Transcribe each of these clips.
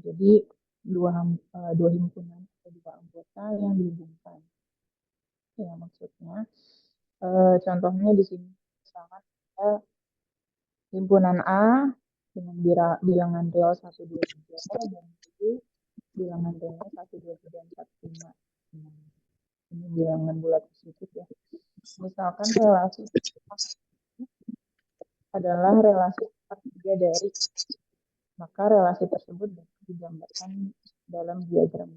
Jadi dua himpunan atau dua anggota yang dihubungkan. Ya, maksudnya contohnya di sini misalkan ada himpunan A dengan bilangan real 1, 2, 3 dan B bilangan realnya 1, 2, 3, 4, 5. Nah, ini bilangan bulat positif ya. Misalkan relasi adalah relasi sepertiga dari, maka relasi tersebut dapat digambarkan dalam diagram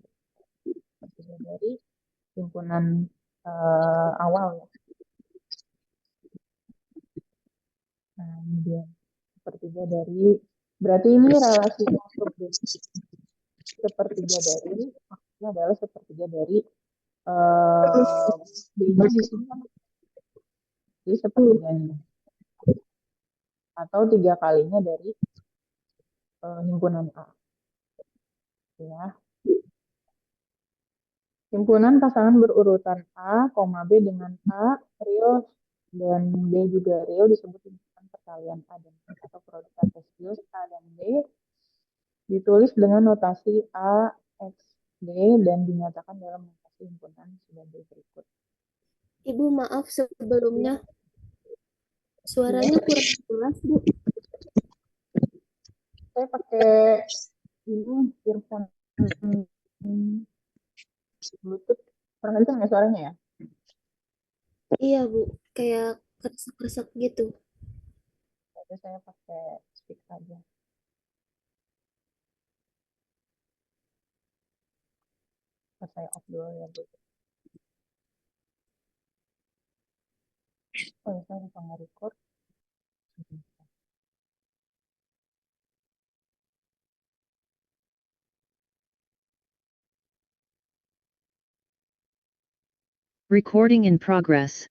sepertiga dari himpunan awal ya. Nah, ini dia sepertiga dari, berarti ini relasi untuk sepertiga dari, maksudnya adalah sepertiga dari B-nya di sini kan jadi sepertiganya atau 3 kalinya dari himpunan A ya. Himpunan pasangan berurutan A, B dengan A, real dan B juga real disebut himpunan perkalian A dan B atau produk kartesius A dan B ditulis dengan notasi A, X, B dan dinyatakan dalam notasi himpunan sebagai berikut. Ibu, maaf sebelumnya suaranya kurang jelas, Bu. Saya pakai ini earphone Bluetooth. Kurang kencang ya suaranya ya? Iya, Bu. Kayak kresek-kresek gitu. Jadi saya pakai speak aja. Saya off dulu ya Bluetooth. Oh ya, saya lupa nge-record. Recording in progress.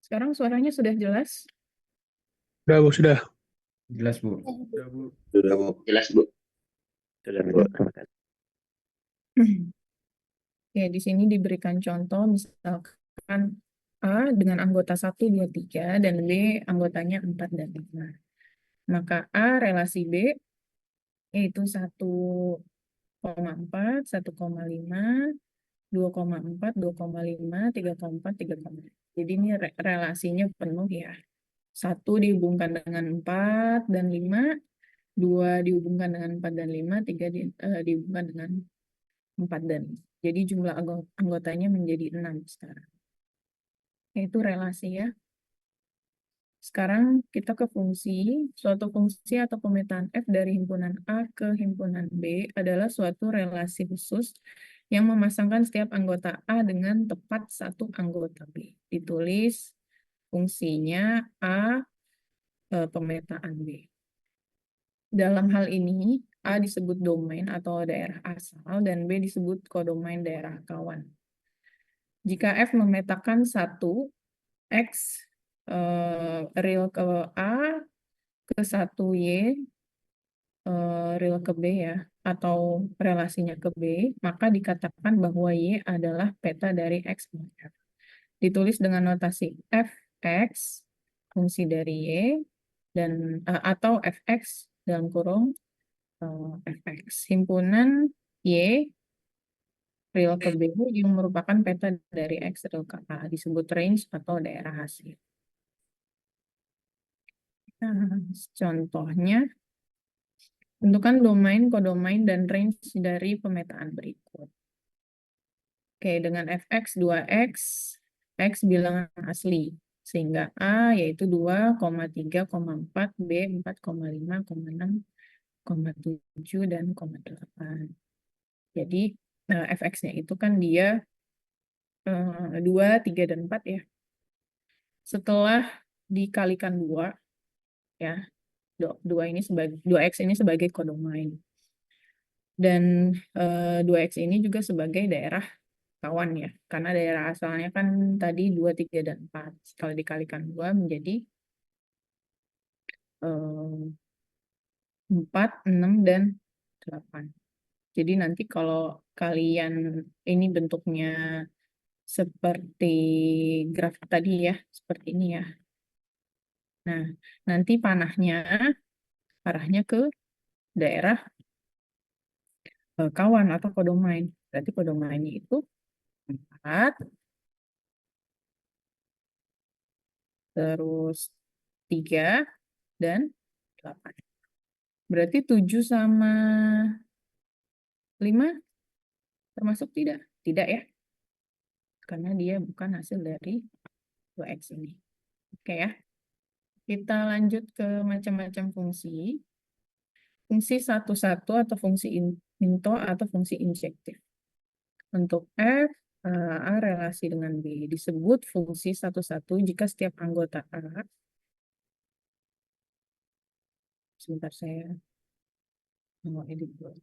Sekarang suaranya sudah jelas? Sudah, Bu, sudah. Jelas, Bu. Sudah, Bu. Sudah, Bu. Jelas, Bu. Sudah, Bu. Ya, di sini diberikan contoh misalkan A dengan anggota 1, 2, 3 dan B anggotanya 4 dan 5. Maka A relasi B yaitu 1,4, 1,5, 2,4, 2,5, 3,4, 3,5. Jadi ini relasinya penuh ya. 1 dihubungkan dengan 4 dan 5, 2 dihubungkan dengan 4 dan 5, 3 dihubungkan dengan 4 dan 5. Jadi jumlah anggotanya menjadi 6 sekarang. Yaitu relasi ya. Sekarang kita ke fungsi. Suatu fungsi atau pemetaan F dari himpunan A ke himpunan B adalah suatu relasi khusus yang memasangkan setiap anggota A dengan tepat satu anggota B. Ditulis fungsinya A pemetaan B. Dalam hal ini, A disebut domain atau daerah asal dan B disebut kodomain daerah kawan. Jika F memetakan satu X real ke A, ke 1Y real ke B ya, atau relasinya ke B, maka dikatakan bahwa Y adalah peta dari X mod F. Ditulis dengan notasi Fx, fungsi dari Y, dan atau Fx dalam kurung Fx. Himpunan Y real ke B yang merupakan peta dari X real ke A, disebut range atau daerah hasil. Nah, contohnya, tentukan domain, kodomain, dan range dari pemetaan berikut. Oke, dengan Fx 2x, X bilangan asli. Sehingga A yaitu 2, 3, 4, B 4, 5, 6, 7, dan 8. Jadi Fx-nya itu kan dia 2, 3, dan 4 ya. Setelah dikalikan 2, ya, 2x ini sebagai kodomain. Dan 2x ini juga sebagai daerah kawan ya. Karena daerah asalnya kan tadi 2, 3, dan 4. Kalau dikalikan 2 menjadi 4, 6, dan 8. Jadi nanti kalau kalian ini bentuknya seperti graf tadi ya, seperti ini ya. Nah, nanti panahnya arahnya ke daerah kawan atau kodomain. Berarti kodomainnya itu 4, terus 3, dan 8. Berarti 7 sama 5 termasuk tidak? Tidak ya, karena dia bukan hasil dari 2x ini. Oke ya, kita lanjut ke macam-macam fungsi. Fungsi satu-satu atau fungsi into atau fungsi injektif. Untuk F, A relasi dengan B disebut fungsi satu-satu jika setiap anggota A, sebentar saya mau edit dulu.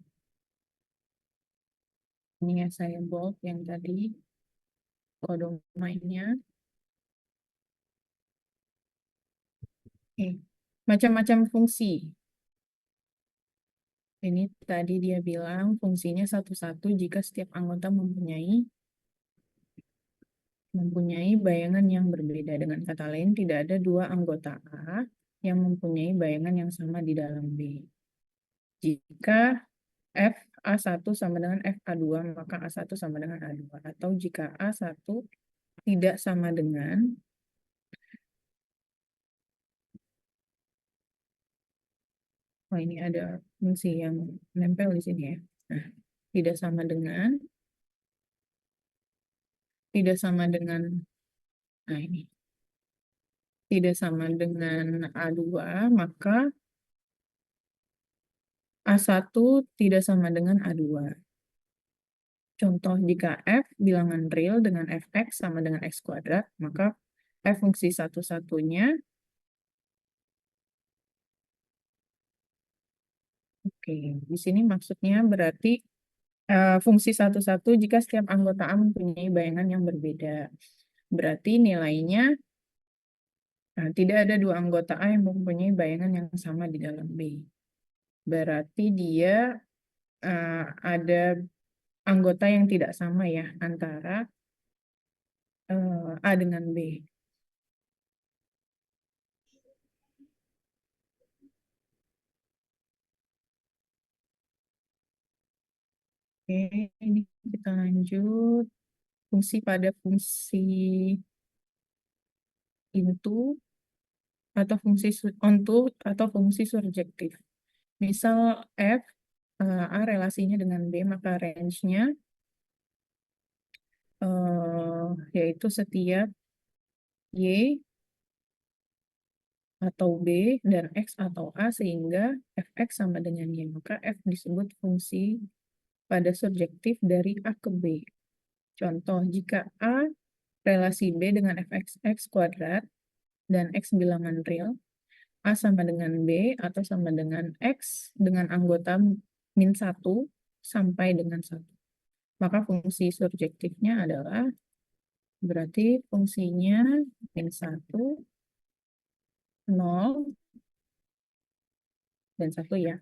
Ini ya saya bold yang tadi kodomainnya. Macam-macam fungsi. Ini tadi dia bilang fungsinya satu-satu jika setiap anggota mempunyai bayangan yang berbeda. Dengan kata lain, tidak ada dua anggota A yang mempunyai bayangan yang sama di dalam B. Jika F A1 sama dengan FA2, maka A1 sama dengan A2. Atau jika A1 tidak sama dengan ini ada fungsi yang nempel di sini ya. Nah, tidak sama dengan nah ini tidak sama dengan A2, maka A1 tidak sama dengan A2. Contoh, jika F bilangan real dengan Fx sama dengan X kuadrat, maka F fungsi satu-satunya, oke, di sini maksudnya berarti fungsi satu-satu jika setiap anggota A mempunyai bayangan yang berbeda. Berarti nilainya tidak ada dua anggota A yang mempunyai bayangan yang sama di dalam B. Berarti dia ada anggota yang tidak sama ya antara A dengan B. Oke, ini kita lanjut. Fungsi pada fungsi into atau fungsi onto atau fungsi surjektif. Misal F A relasinya dengan B, maka range-nya yaitu setiap Y atau B dan X atau A sehingga Fx sama dengan Y. Maka F disebut fungsi pada surjektif dari A ke B. Contoh, jika A relasi B dengan Fx kuadrat dan X bilangan real, A sama dengan B atau sama dengan X dengan anggota min 1 sampai dengan 1. Maka fungsi surjektifnya adalah berarti fungsinya min 1, 0, dan 1 ya.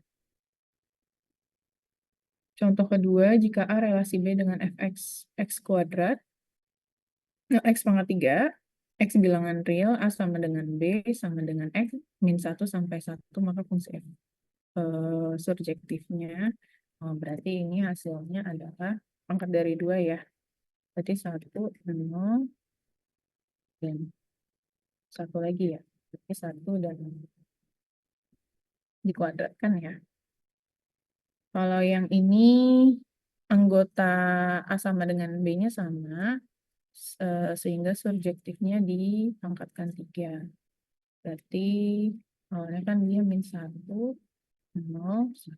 Contoh kedua, jika A relasi B dengan Fx X kuadrat, X pangkat 3, X bilangan real, A sama dengan B sama dengan X min 1 sampai 1, maka fungsi F surjektifnya berarti ini hasilnya adalah pangkat dari 2 ya. Berarti 1, 0, dan 1 lagi ya. Berarti 1 dan dikuadratkan ya. Kalau yang ini anggota A sama dengan B-nya sama, sehingga surjektifnya dipangkatkan 3. Berarti awalnya kan dia min 1, 0, 1.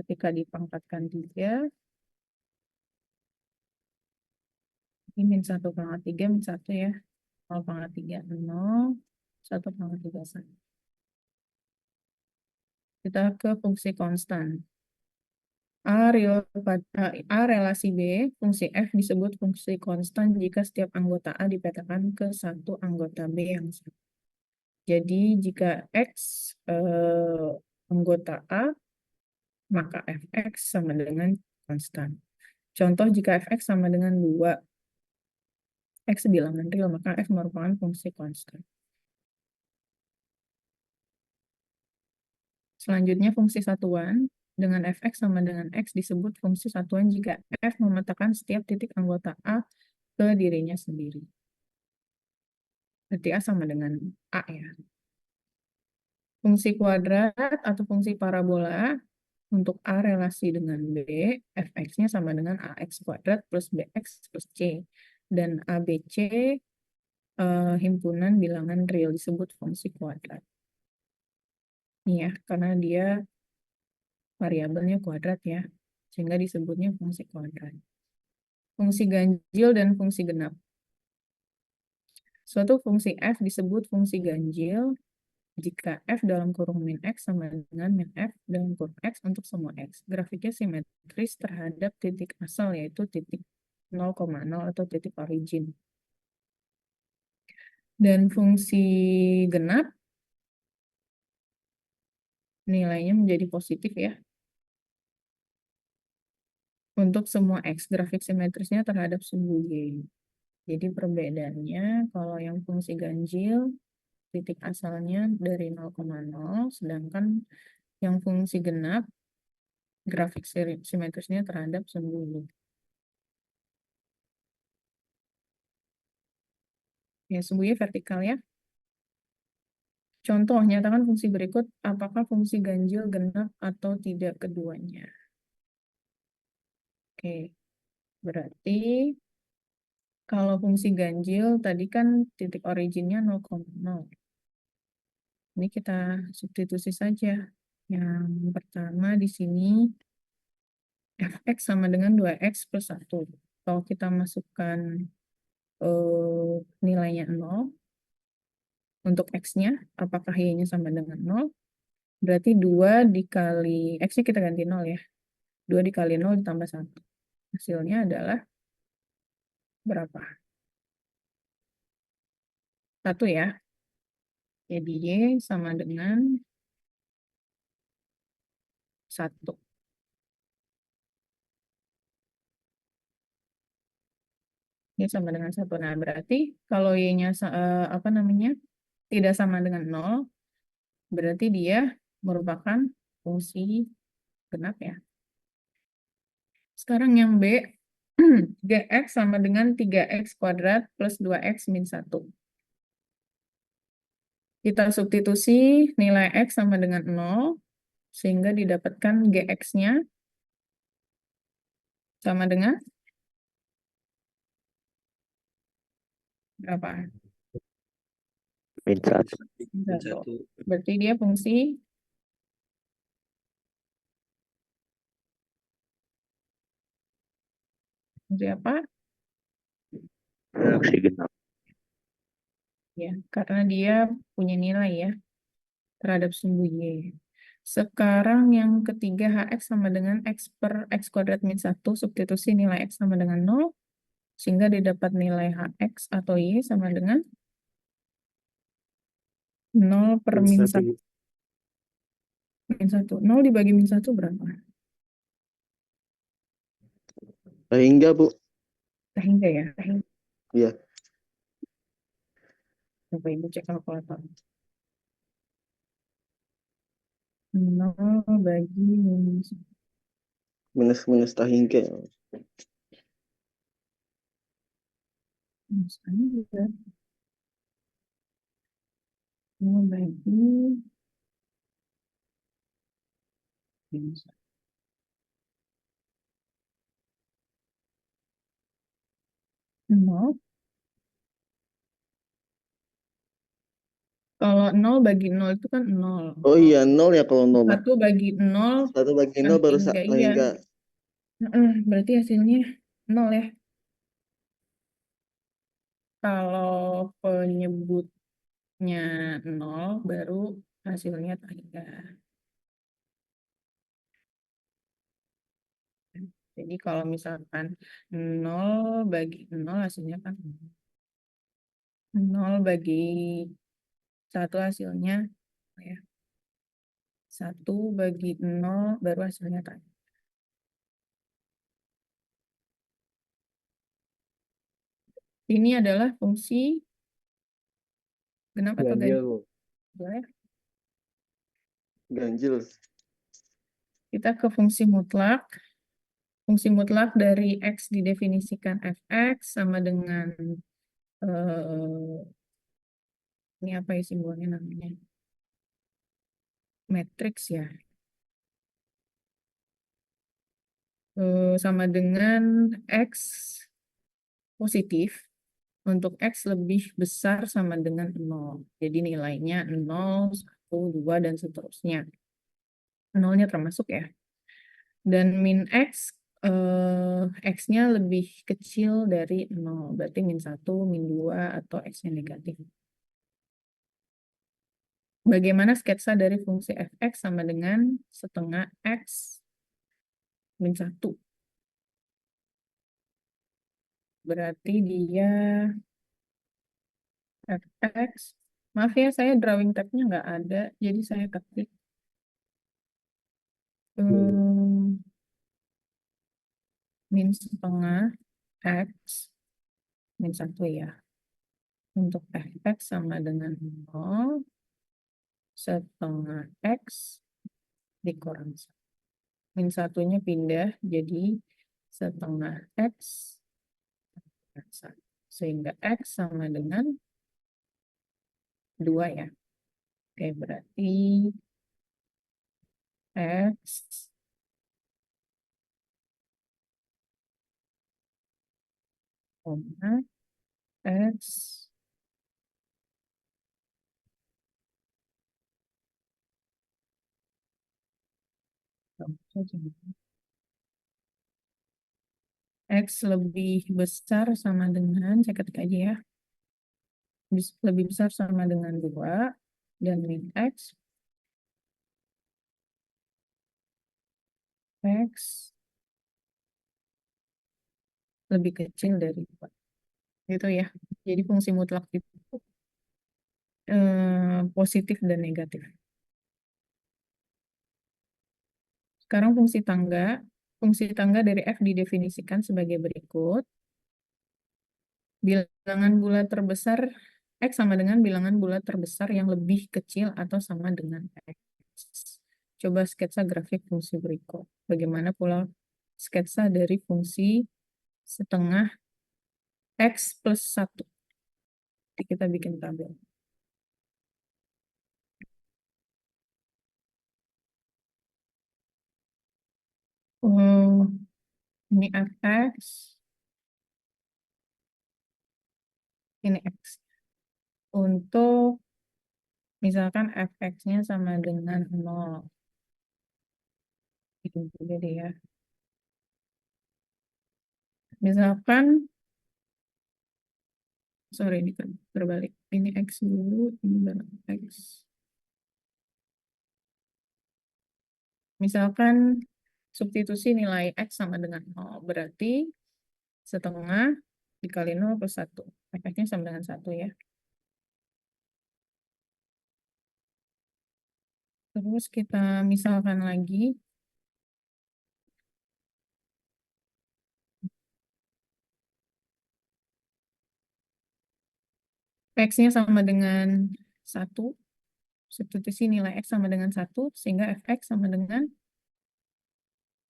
Ketika dipangkatkan 3, ini min 1 pangkat 3, min 1 ya. 0 pangkat 3, 0, 1 pangkat 3, 1. Kita ke fungsi konstan. A relasi B, fungsi F disebut fungsi konstan jika setiap anggota A dipetakan ke satu anggota B yang sama. Jadi jika X anggota A, maka Fx sama dengan konstan. Contoh, jika Fx sama dengan 2, X bilangan real, maka F merupakan fungsi konstan. Selanjutnya fungsi satuan dengan fx sama dengan x disebut fungsi satuan jika f memetakan setiap titik anggota A ke dirinya sendiri. Berarti A sama dengan A ya. Fungsi kuadrat atau fungsi parabola untuk A relasi dengan B, fx-nya sama dengan ax kuadrat plus bx plus c. Dan ABC himpunan bilangan real disebut fungsi kuadrat. Nih ya, karena dia variabelnya kuadrat ya, sehingga disebutnya fungsi kuadrat. Fungsi ganjil dan fungsi genap. Suatu fungsi f disebut fungsi ganjil jika f dalam kurung min x sama dengan min f dalam kurung x untuk semua x. Grafiknya simetris terhadap titik asal, yaitu titik 0,0 atau titik origin. Dan fungsi genap nilainya menjadi positif ya. Untuk semua x, grafik simetrisnya terhadap sumbu y. Jadi perbedaannya, kalau yang fungsi ganjil, titik asalnya dari 0,0, sedangkan yang fungsi genap, grafik simetrisnya terhadap sumbu y. Ya, sumbu y vertikal ya. Contoh, nyatakan fungsi berikut, apakah fungsi ganjil, genap, atau tidak keduanya. Oke, berarti kalau fungsi ganjil, tadi kan titik originnya 0,0. Ini kita substitusi saja. Yang pertama di sini, fx sama dengan 2x plus 1. Kalau kita masukkan nilainya 0, untuk x-nya, apakah y-nya sama dengan 0? Berarti 2 dikali, x-nya kita ganti 0 ya. 2 dikali 0 ditambah 1. Hasilnya adalah berapa? 1 ya. Jadi y sama dengan 1. Y sama dengan 1. Nah, berarti kalau y-nya apa namanya? Tidak sama dengan 0, berarti dia merupakan fungsi genap ya. Sekarang yang B, Gx sama dengan 3x kuadrat plus 2x min 1. Kita substitusi nilai x sama dengan 0, sehingga didapatkan Gx-nya sama dengan berapa? Min 1. Min 1. Berarti dia fungsi apa? Fungsi genap. Ya, karena dia punya nilai ya terhadap sumbu y. Sekarang yang ketiga, hx sama dengan x per x kuadrat min 1, substitusi nilai x sama dengan 0, sehingga didapat nilai hx atau y sama dengan 0 per min 1. Min 1. 0 dibagi min 1 berapa? Sehingga, Bu. Sehingga ya. Iya. Coba Ibu cek kalkulator. 0 bagi min 1. Minus tahingga. Misalnya juga 0 bagi min 1. 0. Kalau 0 bagi 0 itu kan 0. Oh iya, 0 ya kalau 0. 1 bagi 0 1 bagi 0 baru sehingga iya. sehingga. Berarti hasilnya 0 ya. Kalau penyebutnya 0 baru hasilnya sehingga. Jadi kalau misalkan 0 bagi 0 hasilnya kan 0 bagi 1 hasilnya ya. 1 bagi 0 baru hasilnya tadi. Ini adalah fungsi genap atau Ganjil, ganjil. Bu. Ya. Ganjil. Kita ke fungsi mutlak. Fungsi mutlak dari X didefinisikan fx sama dengan ini apa ya simbolnya namanya? Matriks ya. Sama dengan X positif untuk X lebih besar sama dengan 0. Jadi nilainya 0, 1, 2, dan seterusnya. 0-nya termasuk ya. Dan min X, X-nya lebih kecil dari 0. Berarti min 1, min 2, atau X-nya negatif. Bagaimana sketsa dari fungsi fx sama dengan setengah X min 1. Berarti dia fx. Maaf ya, saya drawing tab-nya nggak ada. Jadi saya ketik. Min setengah X min 1 ya. Untuk fx sama dengan 0 setengah X dikurang 1. Min 1-nya pindah jadi setengah X dikurang 1. Sehingga X sama dengan 2 ya. Oke, berarti X koma X X lebih besar sama dengan, saya ketik aja ya, lebih besar sama dengan 2, dan min X lebih kecil dari 2. Gitu ya. Jadi fungsi mutlak itu positif dan negatif. Sekarang fungsi tangga. Fungsi tangga dari F didefinisikan sebagai berikut. Bilangan bulat terbesar, X sama dengan bilangan bulat terbesar yang lebih kecil atau sama dengan X. Coba sketsa grafik fungsi berikut. Bagaimana pula sketsa dari fungsi setengah X plus 1. Jadi kita bikin tabel. Ini fx, ini x. Untuk misalkan fx-nya sama dengan 0. Bikin dulu deh ya. Misalkan, sorry ini terbalik. Ini x dulu, ini baru x. Misalkan substitusi nilai x sama dengan 0. Berarti setengah dikali 0 plus 1. Fx-nya sama dengan 1 ya. Terus kita misalkan lagi. X-nya sama dengan 1. Substitusi nilai X sama dengan 1. Sehingga fx sama dengan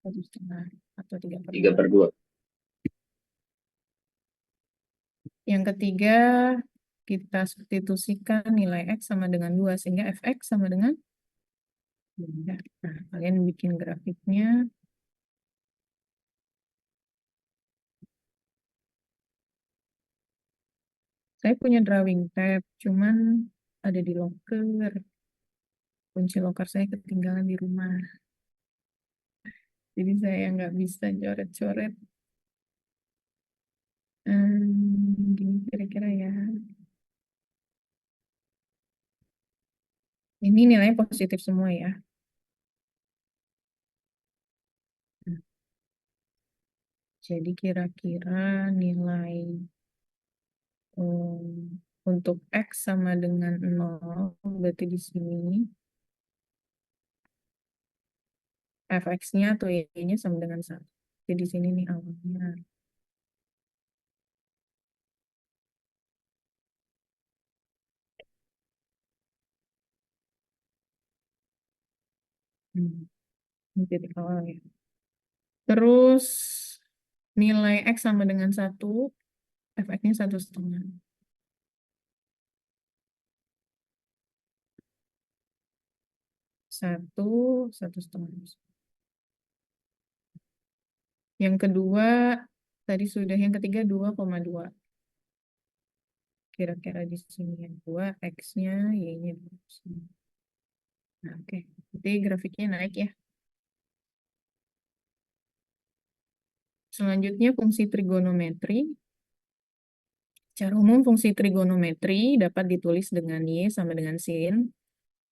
1,5 atau 3/2. Yang ketiga, kita substitusikan nilai X sama dengan 2. Sehingga fx sama dengan 2. Nah, kalian bikin grafiknya. Saya punya drawing tab, cuman ada di locker. Kunci locker saya ketinggalan di rumah. Jadi saya nggak bisa coret-coret. Gini kira-kira ya. Ini nilainya positif semua ya. Jadi kira-kira nilai untuk X sama dengan 0, berarti di sini fx-nya atau y-nya sama dengan 1. Jadi di sini nih awalnya. Ini titik awal ya. Terus nilai X sama dengan 1, fx-nya 1,5. Satu, 1,5. Yang kedua, tadi sudah. Yang ketiga 2,2. Kira-kira di sini yang 2, X-nya, Y-nya di sini. Nah, oke. Jadi grafiknya naik ya. Selanjutnya fungsi trigonometri. Secara umum fungsi trigonometri dapat ditulis dengan Y sama dengan sin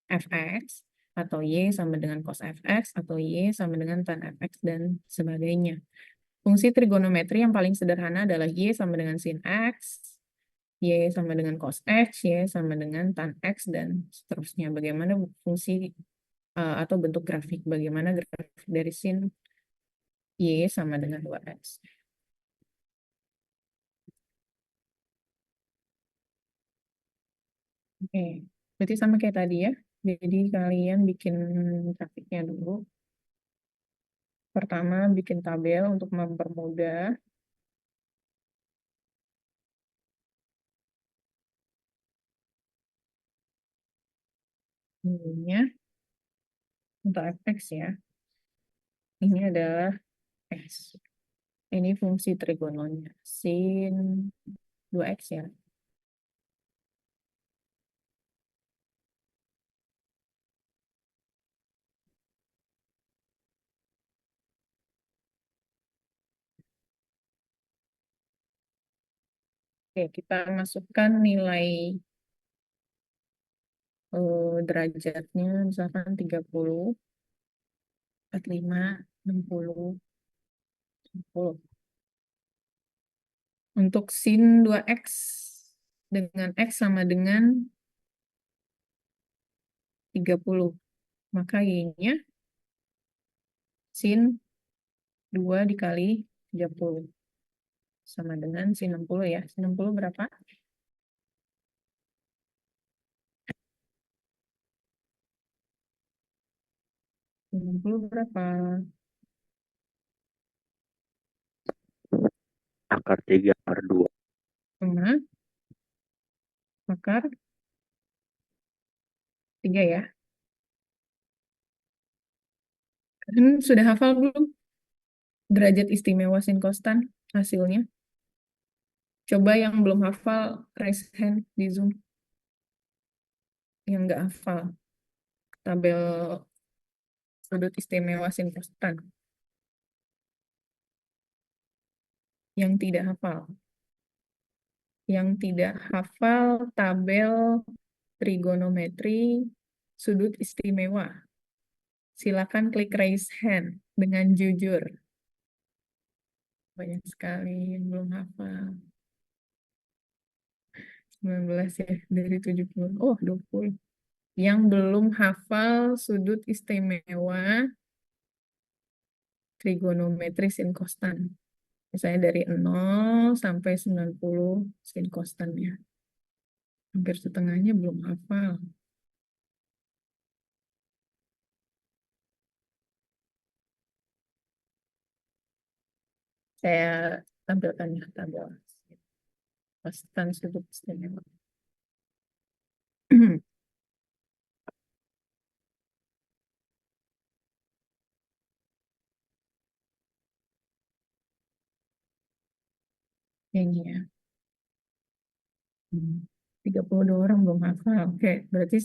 fx, atau Y sama dengan cos fx, atau Y sama dengan tan fx, dan sebagainya. Fungsi trigonometri yang paling sederhana adalah Y sama dengan sin X, Y sama dengan cos X, Y sama dengan tan X, dan seterusnya. Bagaimana fungsi atau bentuk grafik, bagaimana grafik dari sin Y sama dengan 2X. Oke, berarti sama kayak tadi ya. Jadi kalian bikin grafiknya dulu. Pertama, bikin tabel untuk mempermudah. Ini untuk fx ya. Ini adalah x. Ini fungsi trigononya. Sin 2x ya. Oke, kita masukkan nilai derajatnya, misalkan 30, 45, 60, 60. Untuk sin 2x dengan x sama dengan 30, maka y-nya sin 2 dikali 30 sama dengan sin 60 ya. Sin 60 berapa? Sin 60 berapa? Akar 3/2. Setengah akar 3 ya. Kan sudah hafal belum derajat istimewa sin kostan hasilnya? Coba yang belum hafal raise hand di Zoom. Yang nggak hafal tabel sudut istimewa sin kostan. Yang tidak hafal. Yang tidak hafal tabel trigonometri sudut istimewa. Silakan klik raise hand dengan jujur. Banyak sekali yang belum hafal. 19 ya, dari 70. Oh, 20. Yang belum hafal sudut istimewa trigonometri sin kostan. Misalnya dari 0 sampai 90 sin kostannya. Hampir setengahnya belum hafal. Saya tampilkan ya tabel kostan sudut istimewa. Ini ya. 32 orang belum hafal. Oke, berarti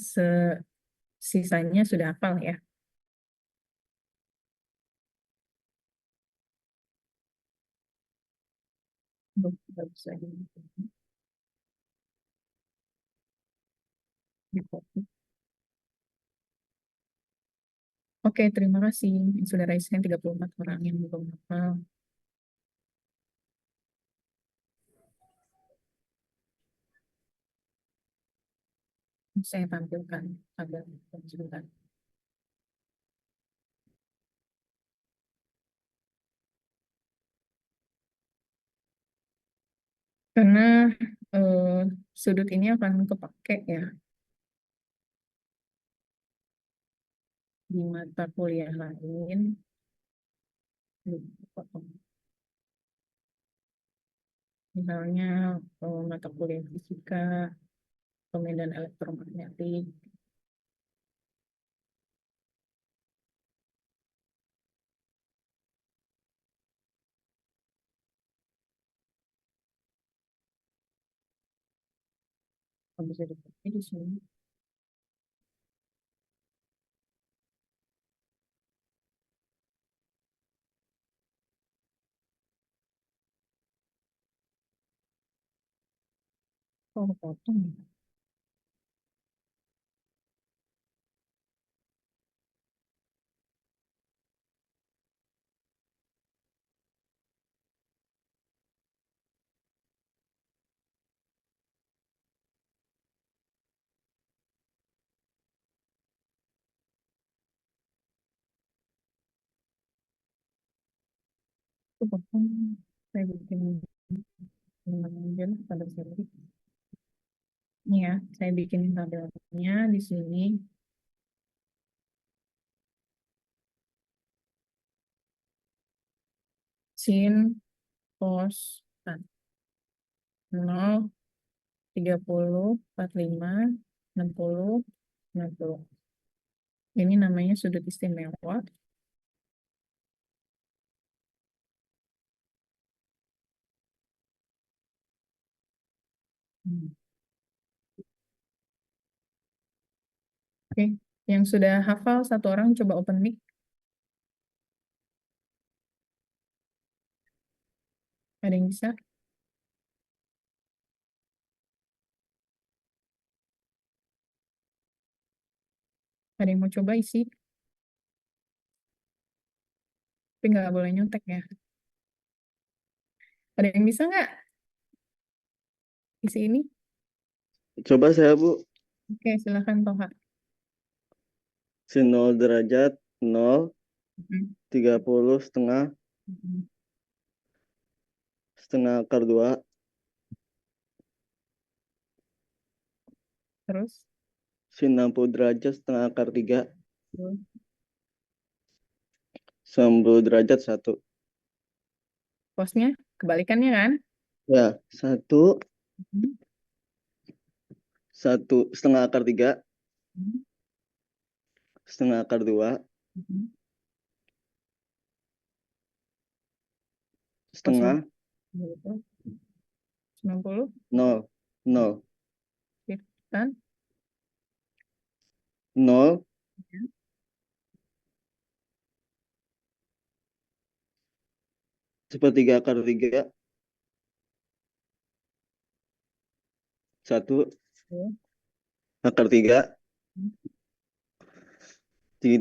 sisanya sudah hafal ya. Tidak bisa di copy. Oke, terima kasih. Sudah raise hand 34 orang yang belum hafal. Saya tampilkan tabel sebentar. Karena sudut ini akan kepake ya di mata kuliah lain. Misalnya mata kuliah fisika atau medan elektromagnetik. Bisa dipakai di sini. Oh, potong. Itu potong. Saya bikin aja pada saat itu. Ini ya, saya bikin tabelnya di sini. Sin, cos, 0, 30, 45, 60, 60. Ini namanya sudut istimewa. Oke, yang sudah hafal satu orang coba open mic. Ada yang bisa? Ada yang mau coba isi? Tapi nggak boleh nyontek ya. Ada yang bisa nggak isi ini? Coba saya, Bu. Oke, silakan Toha. Sin 0 derajat, 0, Mhm. 30 setengah, Mhm. setengah akar 2, Terus, sin 60 derajat, setengah akar 3, terus, 90 derajat 1. cosnya kebalikannya kan? Ya, 1, Mhm. 1 setengah akar 3, Mhm. setengah akar 2, Mhm. setengah, Gitu. 90, 0, 0, kan? 0, Ya. sepertiga akar 3, 1, Ya. akar 3, Mhm.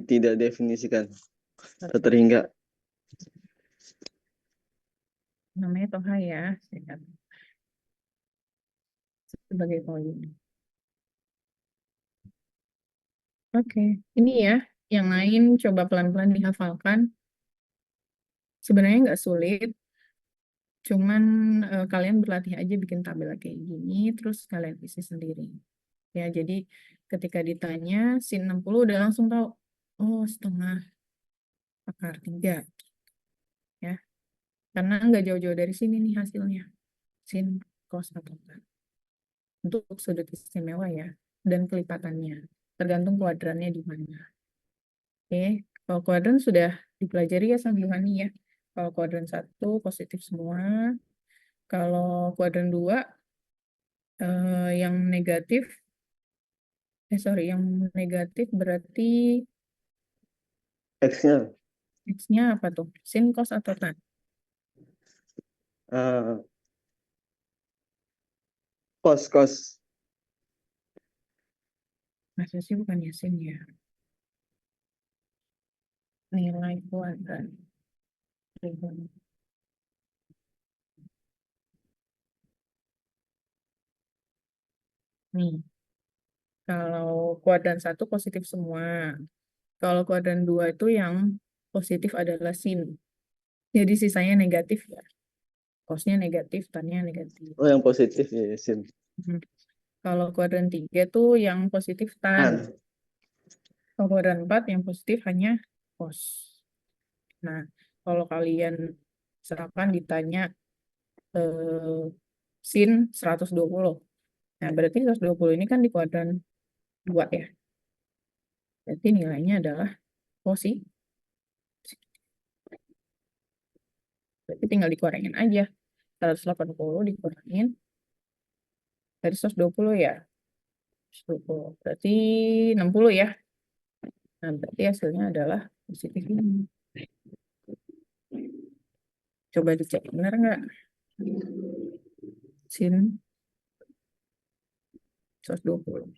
tidak definisikan, Oke. terhingga. Namanya Toha ya, saya sebagai poin. Oke, ini ya, yang lain coba pelan-pelan dihafalkan. Sebenarnya nggak sulit, cuman kalian berlatih aja bikin tabel kayak gini, terus kalian isi sendiri. Ya, jadi ketika ditanya, sin 60 udah langsung tahu, oh setengah akar 3. Ya, karena nggak jauh-jauh dari sini nih hasilnya. Sin, cos, atau tan. Untuk sudut istimewa ya, dan kelipatannya. Tergantung kuadrannya di mana. Oke, kalau kuadran sudah dipelajari ya sama Yohani ya. Kalau kuadran 1 positif semua. Kalau kuadran 2 yang negatif, yang negatif berarti X-nya, X-nya apa tuh? Sin, cos, atau tan? Kos. Masa sih bukannya sin ya? Nilai kuadran. Nih, kalau kuadran 1 positif semua. Kalau kuadran 2 itu yang positif adalah sin. Jadi sisanya negatif ya. Cosnya negatif, tannya negatif. Oh, yang positif ya, sin. Mhm. Kalau kuadran 3 tuh yang positif tan. Tan. Kalau kuadran 4 yang positif hanya cos. Nah, kalau kalian misalkan ditanya sin 120. Nah, berarti 120 ini kan di kuadran 2 ya. Berarti nilainya adalah positif. Berarti tinggal dikurangin aja. 180 dikurangin dari 120 ya. 120. Berarti 60 ya. Nah, berarti hasilnya adalah positif ini. Coba dicek benar nggak? Sin 120.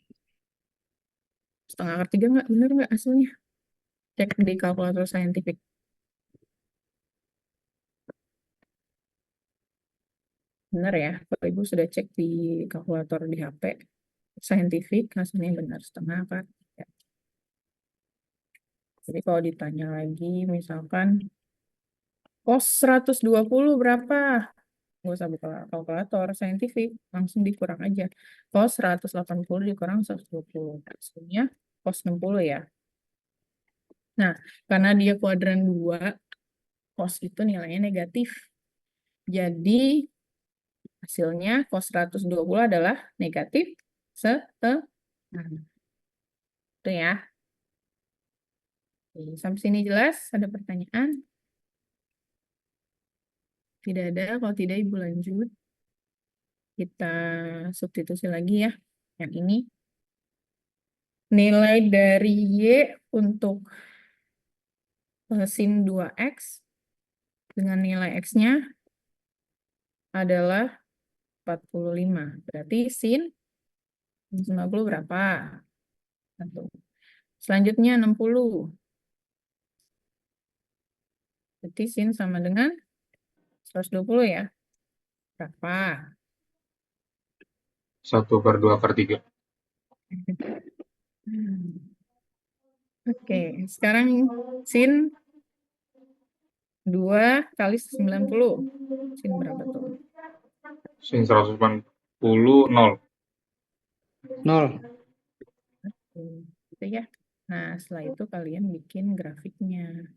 Setengah akar 3 nggak? Benar nggak hasilnya? Cek di kalkulator saintifik. Benar ya, Bapak Ibu sudah cek di kalkulator di HP saintifik, hasilnya benar setengah akar. Ya. Jadi kalau ditanya lagi, misalkan cos 120 berapa? Nggak usah buka kalkulator saintifik, langsung dikurang aja. Cos 180 dikurang 120. Hasilnya cos 60 ya. Nah, karena dia kuadran 2, cos itu nilainya negatif. Jadi hasilnya cos 120 adalah negatif setengah. Itu ya. Oke, sampai sini jelas? Ada pertanyaan? Tidak ada. Kalau tidak, Ibu lanjut. Kita substitusi lagi ya. Yang ini. Nilai dari Y untuk sin 2X dengan nilai X-nya adalah 45. Berarti sin 90 berapa? 1. Selanjutnya 60. Berarti sin sama dengan 120 ya. Berapa? 1/2/3. Oke, sekarang sin 2 kali 90. Sin berapa tuh? Sin 180, 0. 0. Gitu ya. Nah, setelah itu kalian bikin grafiknya.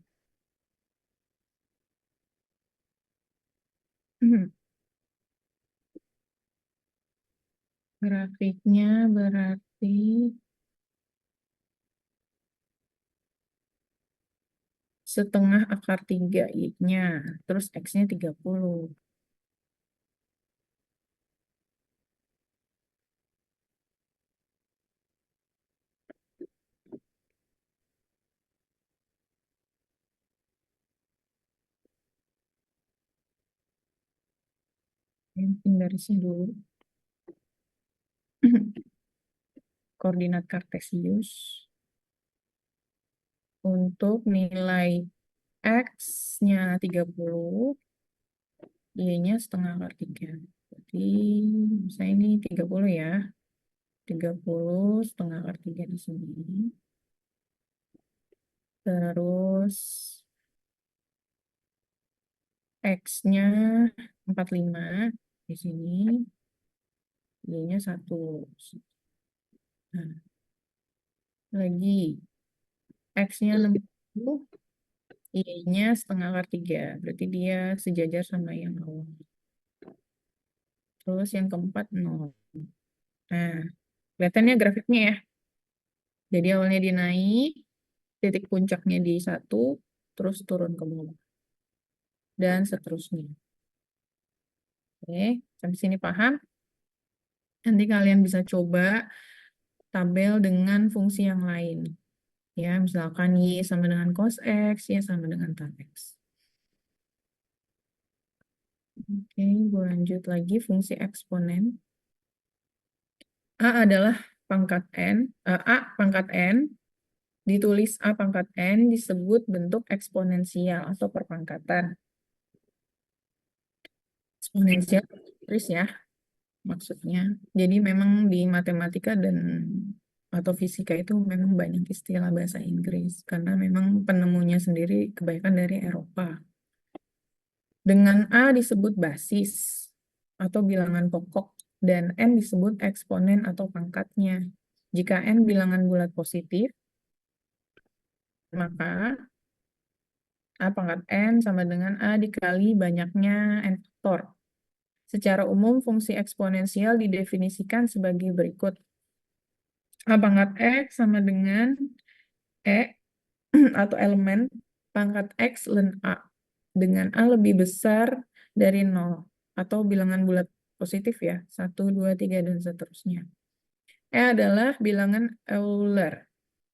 Grafiknya berarti setengah akar 3 Y-nya, terus X-nya 30. Mungkin dari sini dulu. Koordinat kartesius. Untuk nilai X-nya 30, Y-nya setengah akar 3. Jadi, misalnya ini 30 ya. 30 setengah akar 3 di sini. Terus X-nya 45 di sini. Y-nya 1. Nah, lagi X-nya 60, Y-nya setengah akar 3. Berarti dia sejajar sama yang awal. Terus yang keempat 0. Nah, kelihatannya grafiknya ya. Jadi awalnya dia naik, titik puncaknya di 1, terus turun ke bawah. Dan seterusnya. Oke, sampai sini paham? Nanti kalian bisa coba tabel dengan fungsi yang lain. Ya, misalkan Y sama dengan cos X, Y sama dengan tan X. Oke, gue lanjut lagi fungsi eksponen. A adalah pangkat N, A pangkat N, ditulis A pangkat N disebut bentuk eksponensial atau perpangkatan. Eksponensial terus ya, maksudnya. Jadi memang di matematika dan atau fisika itu memang banyak istilah bahasa Inggris, karena memang penemunya sendiri kebanyakan dari Eropa. Dengan A disebut basis atau bilangan pokok, dan N disebut eksponen atau pangkatnya. Jika N bilangan bulat positif, Maka A pangkat N sama dengan A dikali banyaknya N faktor. Secara umum, fungsi eksponensial didefinisikan sebagai berikut. A pangkat X sama dengan E atau elemen pangkat X ln A. Dengan A lebih besar dari 0. Atau bilangan bulat positif ya. 1, 2, 3, dan seterusnya. E adalah bilangan Euler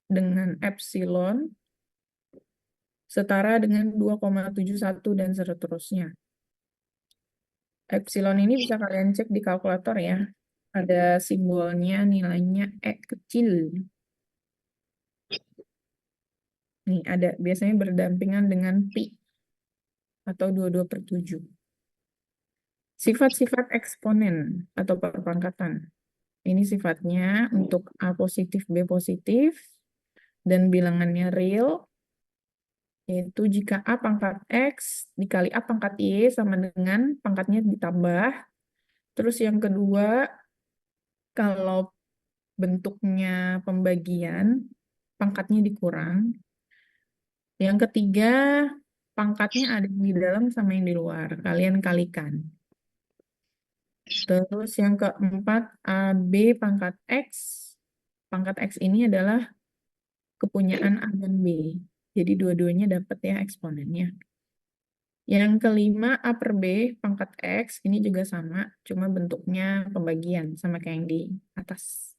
dengan epsilon setara dengan 2,71 dan seterusnya. Epsilon ini bisa kalian cek di kalkulator ya. Ada simbolnya, nilainya E kecil. Nih, ada biasanya berdampingan dengan pi atau 22/7. Sifat-sifat eksponen atau perpangkatan. Ini sifatnya untuk A positif, B positif, dan bilangannya real, yaitu jika A pangkat X dikali A pangkat Y sama dengan pangkatnya ditambah. Terus yang kedua, kalau bentuknya pembagian, pangkatnya dikurang. Yang ketiga, pangkatnya ada yang di dalam sama yang di luar. Kalian kalikan. Terus yang keempat, AB pangkat X. Pangkat X ini adalah kepunyaan A dan B. Jadi dua-duanya dapat ya eksponennya. Yang kelima, A per B pangkat X. Ini juga sama, cuma bentuknya pembagian sama kayak yang di atas.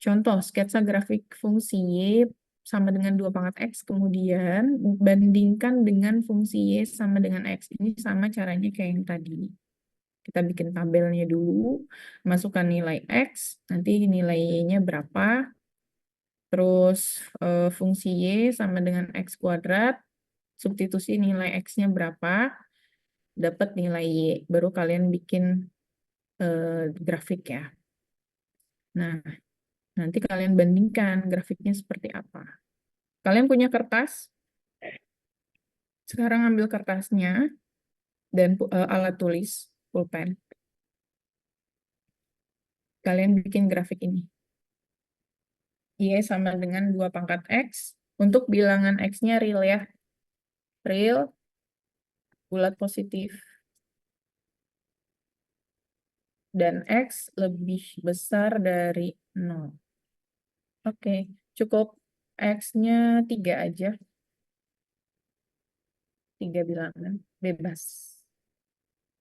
Contoh, sketsa grafik fungsi Y sama dengan 2 pangkat X, kemudian bandingkan dengan fungsi Y sama dengan X. Ini sama caranya kayak yang tadi. Kita bikin tabelnya dulu, masukkan nilai X, nanti nilai Y-nya berapa, terus fungsi Y sama dengan X kuadrat, substitusi nilai X-nya berapa, dapat nilai Y. Baru kalian bikin grafik ya. Nah, nanti kalian bandingkan grafiknya seperti apa. Kalian punya kertas? Sekarang ambil kertasnya dan alat tulis, pulpen. Kalian bikin grafik ini. Y sama dengan 2 pangkat X. Untuk bilangan X-nya real ya. Real, bulat positif. Dan X lebih besar dari 0. Oke, cukup X-nya 3 aja. 3 bilangan, bebas.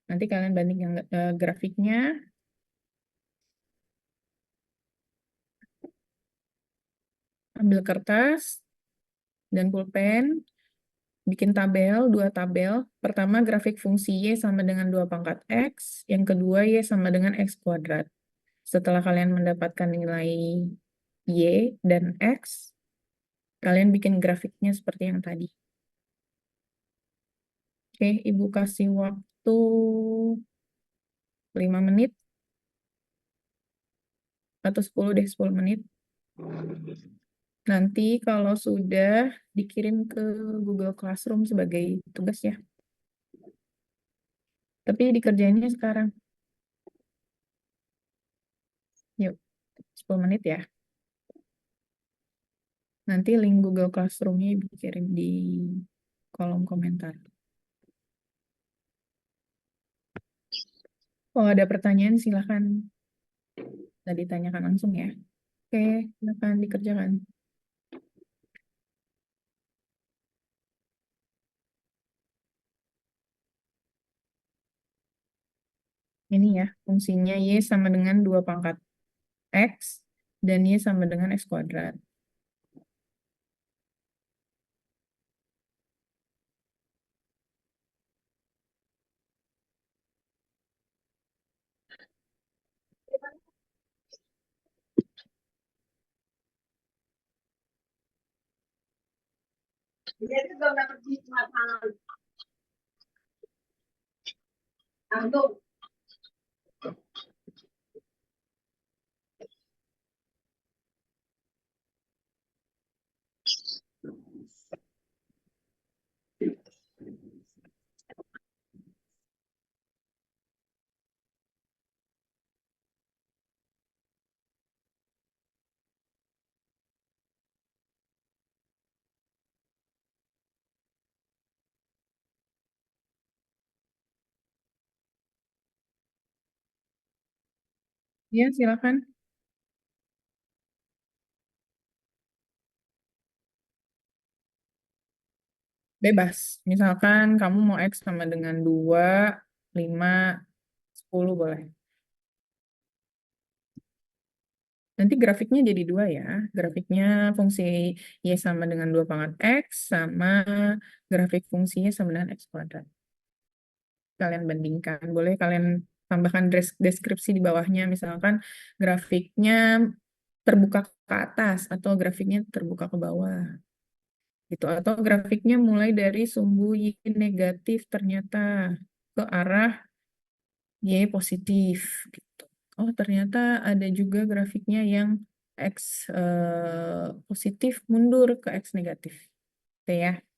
Nanti kalian bandingkan grafiknya. Ambil kertas dan pulpen, bikin tabel, 2 tabel. Pertama, grafik fungsi Y sama dengan 2 pangkat X. Yang kedua, Y sama dengan X kuadrat. Setelah kalian mendapatkan nilai Y dan X, kalian bikin grafiknya seperti yang tadi. Oke, Ibu kasih waktu 5 menit. Atau 10 deh, 10 menit. Nanti kalau sudah dikirim ke Google Classroom sebagai tugas ya. Tapi dikerjainnya sekarang. Yuk, 10 menit ya. Nanti link Google Classroom-nya Ibu kirim di kolom komentar. Kalau ada pertanyaan silahkan ditanyakan langsung ya. Oke, silahkan dikerjakan. Ini ya, fungsinya Y sama dengan 2 pangkat X, dan Y sama dengan X kuadrat. Ya, silakan. Bebas. Misalkan kamu mau X sama dengan 2, 5, 10 boleh. Nanti grafiknya jadi 2 ya. Grafiknya fungsi Y sama dengan 2 pangkat X, sama grafik fungsinya sama dengan X kuadrat. Kalian bandingkan. Boleh kalian tambahkan deskripsi di bawahnya. Misalkan grafiknya terbuka ke atas atau grafiknya terbuka ke bawah. Gitu. Atau grafiknya mulai dari sumbu Y negatif ternyata ke arah Y positif. Gitu. Oh, ternyata ada juga grafiknya yang X positif mundur ke X negatif. Gitu ya.